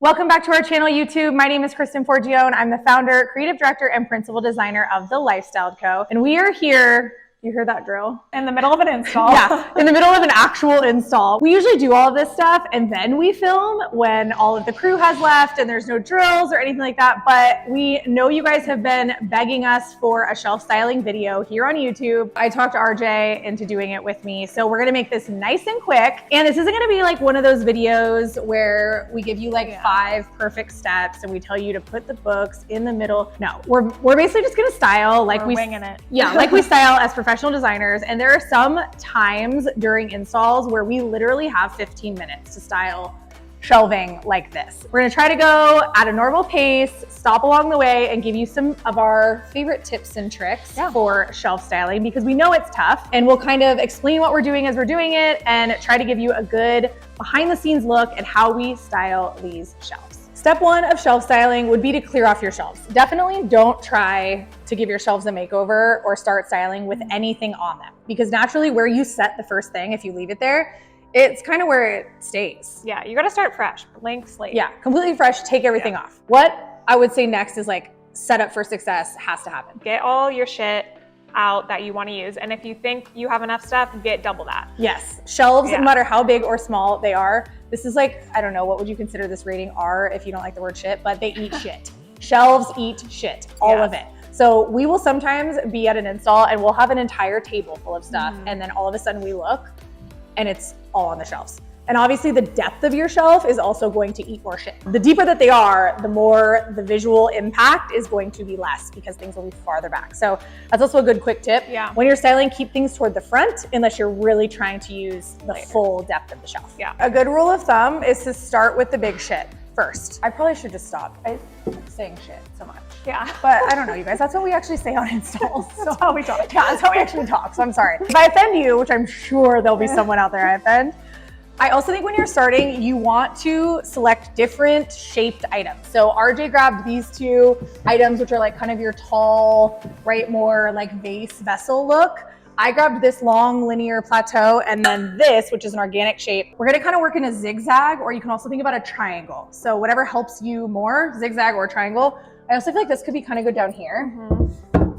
Welcome back to our channel, YouTube. My name is Kristen Forgione. I'm the founder, creative director, and principal designer of THELIFESTYLEDCO. And we are here, you hear that drill? In the middle of an install. Yeah, in the middle of an actual install. We usually do all of this stuff and then we film when all of the crew has left and there's no drills or anything like that. But we know you guys have been begging us for a shelf styling video here on YouTube. I talked RJ into doing it with me. So we're gonna make this nice and quick. And this isn't gonna be like one of those videos where we give you like 5 perfect steps and we tell you to put the books in the middle. No, we're basically just gonna style like we're winging it. Yeah, like we style as professional designers. And there are some times during installs where we literally have 15 minutes to style shelving like this. We're gonna try to go at a normal pace, stop along the way, and give you some of our favorite tips and tricks for shelf styling, because we know it's tough, and we'll kind of explain what we're doing as we're doing it and try to give you a good behind the scenes look at how we style these shelves. Step 1 of shelf styling would be to clear off your shelves. Definitely don't try to give your shelves a makeover or start styling with anything on them, because naturally where you set the first thing, if you leave it there, it's kind of where it stays. Yeah, you gotta start fresh, blank slate. Yeah, completely fresh, take everything off. What I would say next is like setup for success has to happen. Get all your shit out that you wanna use. And if you think you have enough stuff, get double that. Yes, shelves, no matter how big or small they are, this is like, I don't know, what would you consider this rating R if you don't like the word shit, but they eat shit. Shelves eat shit, all of it. So we will sometimes be at an install and we'll have an entire table full of stuff. And then all of a sudden we look and it's all on the shelves. And obviously the depth of your shelf is also going to eat more shit. The deeper that they are, the more the visual impact is going to be less, because things will be farther back. So that's also a good quick tip. Yeah. When you're styling, keep things toward the front unless you're really trying to use the full depth of the shelf. Yeah. A good rule of thumb is to start with the big shit first. I probably should just stop. I'm saying shit so much. Yeah. But I don't know, you guys, that's what we actually say on installs. That's how we talk. Yeah, that's how we actually talk. So I'm sorry. If I offend you, which I'm sure there'll be someone out there I offend, I also think when you're starting, you want to select different shaped items. So RJ grabbed these 2 items, which are like kind of your tall, right, more like vase vessel look. I grabbed this long linear plateau, and then this, which is an organic shape. We're gonna kind of work in a zigzag, or you can also think about a triangle. So whatever helps you more, zigzag or triangle. I also feel like this could be kind of good down here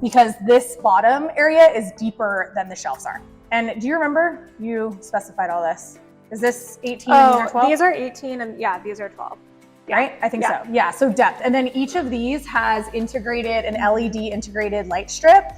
because this bottom area is deeper than the shelves are. And do you remember you specified all this? Is this 18 and these are 12? These are 18 and these are 12. Yeah. Right? I think so. Yeah, so depth. And then each of these has integrated an LED integrated light strip.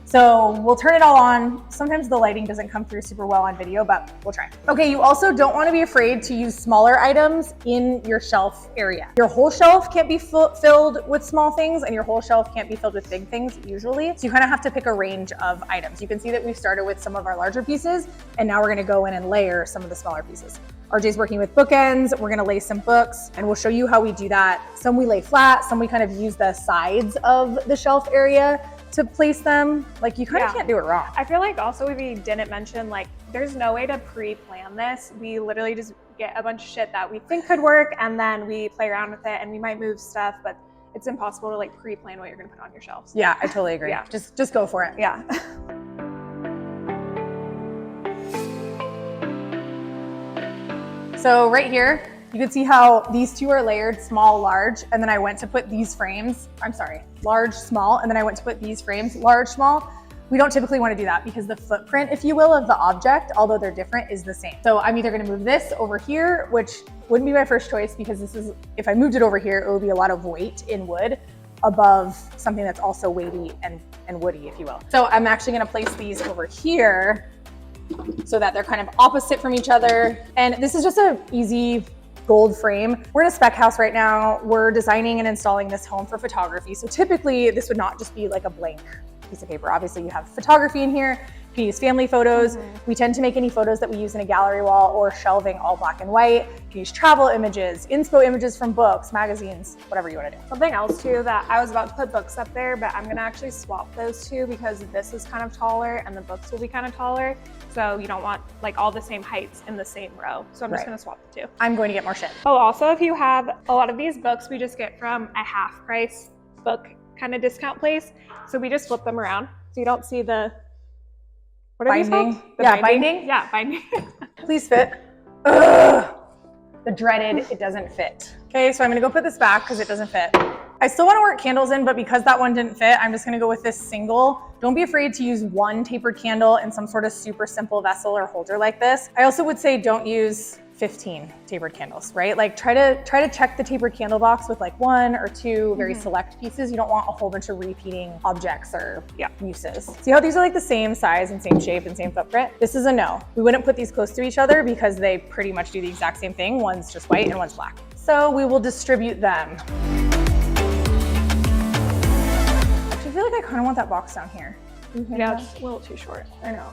So we'll turn it all on. Sometimes the lighting doesn't come through super well on video, but we'll try. Okay, you also don't want to be afraid to use smaller items in your shelf area. Your whole shelf can't be filled with small things, and your whole shelf can't be filled with big things usually. So you kind of have to pick a range of items. You can see that we've started with some of our larger pieces, and now we're going to go in and layer some of the smaller pieces. RJ's working with bookends. We're gonna lay some books, and we'll show you how we do that. Some we lay flat, some we kind of use the sides of the shelf area to place them. Like, you kind of can't do it wrong. I feel like also we didn't mention, like, there's no way to pre-plan this. We literally just get a bunch of shit that we think could work, and then we play around with it, and we might move stuff, but it's impossible to like pre-plan what you're gonna put on your shelves. Yeah, I totally agree. Yeah. Just go for it. Yeah. So right here, you can see how these 2 are layered, small, large, and then I went to put these frames, large, small, and then I went to put these frames, large, small. We don't typically want to do that because the footprint, if you will, of the object, although they're different, is the same. So I'm either going to move this over here, which wouldn't be my first choice because this is, if I moved it over here, it would be a lot of weight in wood above something that's also weighty and woody, if you will. So I'm actually going to place these over here so that they're kind of opposite from each other. And this is just an easy gold frame. We're in a spec house right now. We're designing and installing this home for photography. So typically this would not just be like a blank piece of paper. Obviously you have photography in here. You can use family photos. We tend to make any photos that we use in a gallery wall or shelving all black and white. You can use travel images, inspo images from books, magazines, whatever you want to do. Something else too, that I was about to put books up there, but I'm gonna actually swap those 2 because this is kind of taller and the books will be kind of taller. So you don't want like all the same heights in the same row. So I'm just gonna swap the 2. I'm going to get more shit. Oh, also if you have a lot of these books, we just get from a half price book kind of discount place. So we just flip them around. So you don't see the, what are these called? Binding? Yeah, binding? Yeah, binding. Please fit. Ugh. the dreaded, it doesn't fit. Okay, so I'm gonna go put this back because it doesn't fit. I still wanna work candles in, but because that one didn't fit, I'm just gonna go with this single. Don't be afraid to use one tapered candle in some sort of super simple vessel or holder like this. I also would say don't use 15 tapered candles, right? Like try to check the tapered candle box with like 1 or 2 very select pieces. You don't want a whole bunch of repeating objects or uses. See how these are like the same size and same shape and same footprint? This is a no. We wouldn't put these close to each other because they pretty much do the exact same thing. One's just white and one's black. So we will distribute them. Actually, I feel like I kind of want that box down here. Yeah, it's a little too short. I know.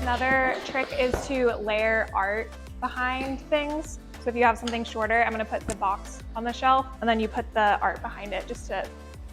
Another trick is to layer art behind things. So if you have something shorter, I'm gonna put the box on the shelf and then you put the art behind it just to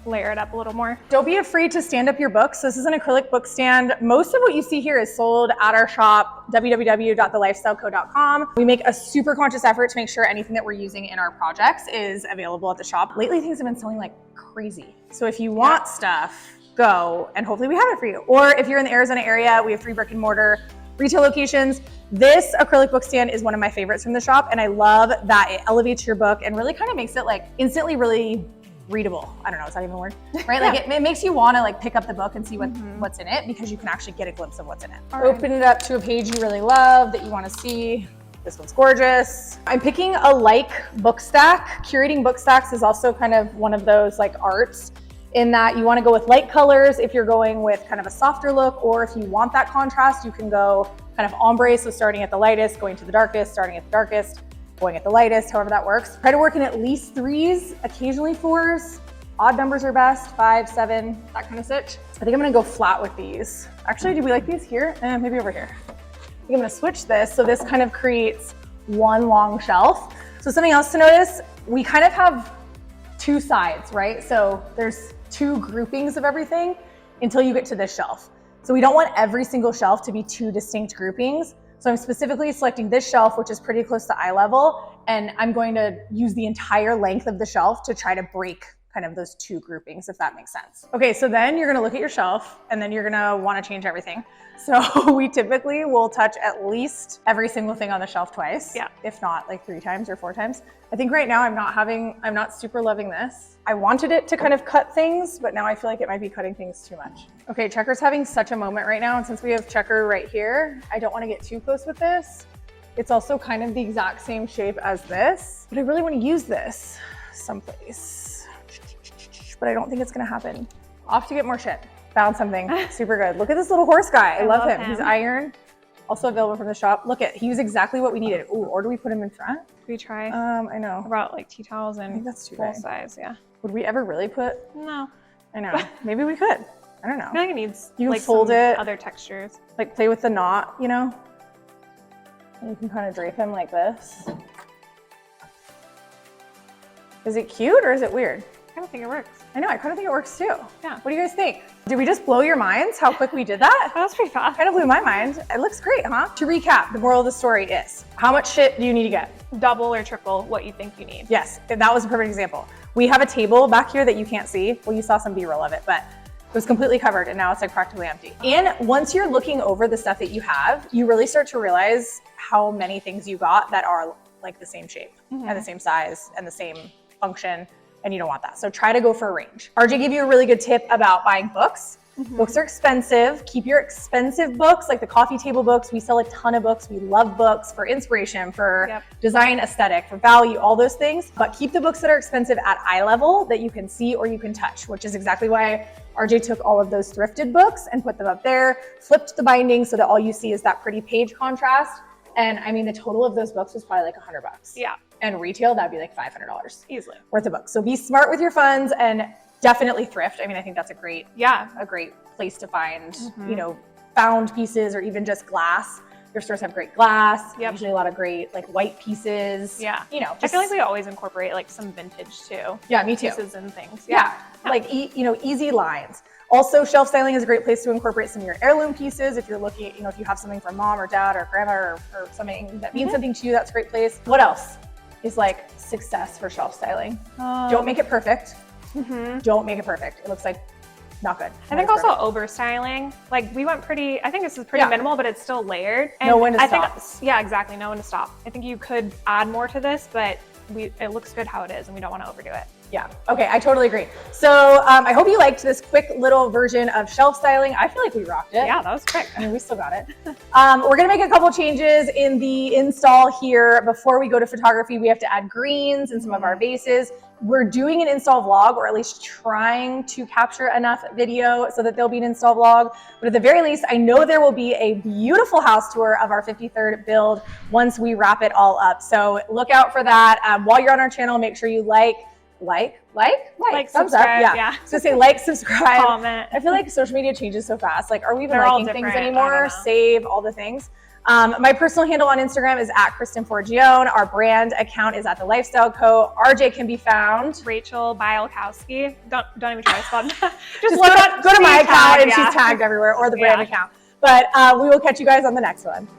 layer it up a little more. Don't be afraid to stand up your books. This is an acrylic book stand. Most of what you see here is sold at our shop, www.THELIFESTYLEDCO.com. We make a super conscious effort to make sure anything that we're using in our projects is available at the shop. Lately, things have been selling like crazy. So if you want stuff, go and hopefully we have it for you. Or if you're in the Arizona area, we have 3 brick and mortar retail locations. This acrylic book stand is one of my favorites from the shop, and I love that it elevates your book and really kind of makes it like instantly really readable. I don't know, is that even a word? Right? Like it makes you want to like pick up the book and see what's in it because you can actually get a glimpse of what's in it. Open it up to a page you really love that you want to see. This one's gorgeous. I'm picking a like book stack. Curating book stacks is also kind of one of those like arts in that you want to go with light colors if you're going with kind of a softer look, or if you want that contrast, you can go kind of ombre, so starting at the lightest, going to the darkest, starting at the darkest, going at the lightest, however that works. Try to work in at least 3s, occasionally 4s. Odd numbers are best, 5, 7, that kind of stitch. I think I'm gonna go flat with these. Actually, do we like these here? Maybe over here. I think I'm gonna switch this, so this kind of creates one long shelf. So something else to notice, we kind of have 2 sides, right? So there's 2 groupings of everything until you get to this shelf. So we don't want every single shelf to be 2 distinct groupings. So I'm specifically selecting this shelf, which is pretty close to eye level, and I'm going to use the entire length of the shelf to try to break kind of those 2 groupings, if that makes sense. Okay, so then you're gonna look at your shelf and then you're gonna wanna change everything. So we typically will touch at least every single thing on the shelf twice, if not like 3 times or 4 times. I think right now I'm not super loving this. I wanted it to kind of cut things, but now I feel like it might be cutting things too much. Okay, Checker's having such a moment right now, and since we have Checker right here, I don't wanna get too close with this. It's also kind of the exact same shape as this, but I really wanna use this someplace. But I don't think it's gonna happen. Off to get more shit. Found something super good. Look at this little horse guy. I love him. He's iron. Also available from the shop. Look at, he was exactly what we needed. Ooh, or do we put him in front? Could we try? I know. I brought like tea towels and I think that's too full big. size, yeah. Would we ever really put? No. I know. Maybe we could. I don't know. I feel like it needs You like fold some it. other textures. Like play with the knot, you know? And you can kind of drape him like this. Is it cute or is it weird? I kind of think it works. I know, I kind of think it works too. Yeah. What do you guys think? Did we just blow your minds how quick we did that? That was pretty fast. Kind of blew my mind. It looks great, huh? To recap, the moral of the story is, how much shit do you need to get? Double or triple what you think you need. Yes, that was a perfect example. We have a table back here that you can't see. Well, you saw some B-roll of it, but it was completely covered and now it's like practically empty. And once you're looking over the stuff that you have, you really start to realize how many things you got that are like the same shape and the same size and the same function, and you don't want that. So try to go for a range. RJ gave you a really good tip about buying books. Books are expensive. Keep your expensive books, like the coffee table books. We sell a ton of books. We love books for inspiration, for design aesthetic, for value, all those things. But keep the books that are expensive at eye level that you can see or you can touch, which is exactly why RJ took all of those thrifted books and put them up there, flipped the binding so that all you see is that pretty page contrast. And I mean, the total of those books was probably like $100. Yeah. And retail, that'd be like $500 easily worth of books. So be smart with your funds and definitely thrift. I mean, I think that's a great place to find, you know, found pieces or even just glass. Your stores have great glass, usually a lot of great like white pieces. Yeah. You know, I feel like we always incorporate like some vintage too. Yeah, me too. Pieces and things. Like, you know, easy lines. Also, shelf styling is a great place to incorporate some of your heirloom pieces. If you're looking, you know, if you have something from mom or dad or grandma or something that means something to you, that's a great place. What else is like success for shelf styling? Don't make it perfect. Don't make it perfect. It looks like not good. I think also over styling. Like we went pretty, I think this is pretty minimal, but it's still layered. And know when to stop. Yeah, exactly. Know when to stop. I think you could add more to this, but it looks good how it is and we don't want to overdo it. Yeah, okay, I totally agree. So I hope you liked this quick little version of shelf styling. I feel like we rocked it. Yeah, that was quick. I mean, we still got it. We're gonna make a couple changes in the install here. Before we go to photography, we have to add greens in some of our vases. We're doing an install vlog, or at least trying to capture enough video so that there'll be an install vlog. But at the very least, I know there will be a beautiful house tour of our 53rd build once we wrap it all up. So look out for that. While you're on our channel, make sure you like, thumbs up. Yeah. So say like, subscribe, comment. I feel like social media changes so fast. Like, are we even They're all liking things different. anymore? Save all the things. My personal handle on Instagram is @KristenForgione. Our brand account is @TheLifestyleCo. RJ can be found. Rachel Bielkowski. Don't even try to spell that. Just go to my account and she's tagged everywhere, or the brand account. But we will catch you guys on the next one.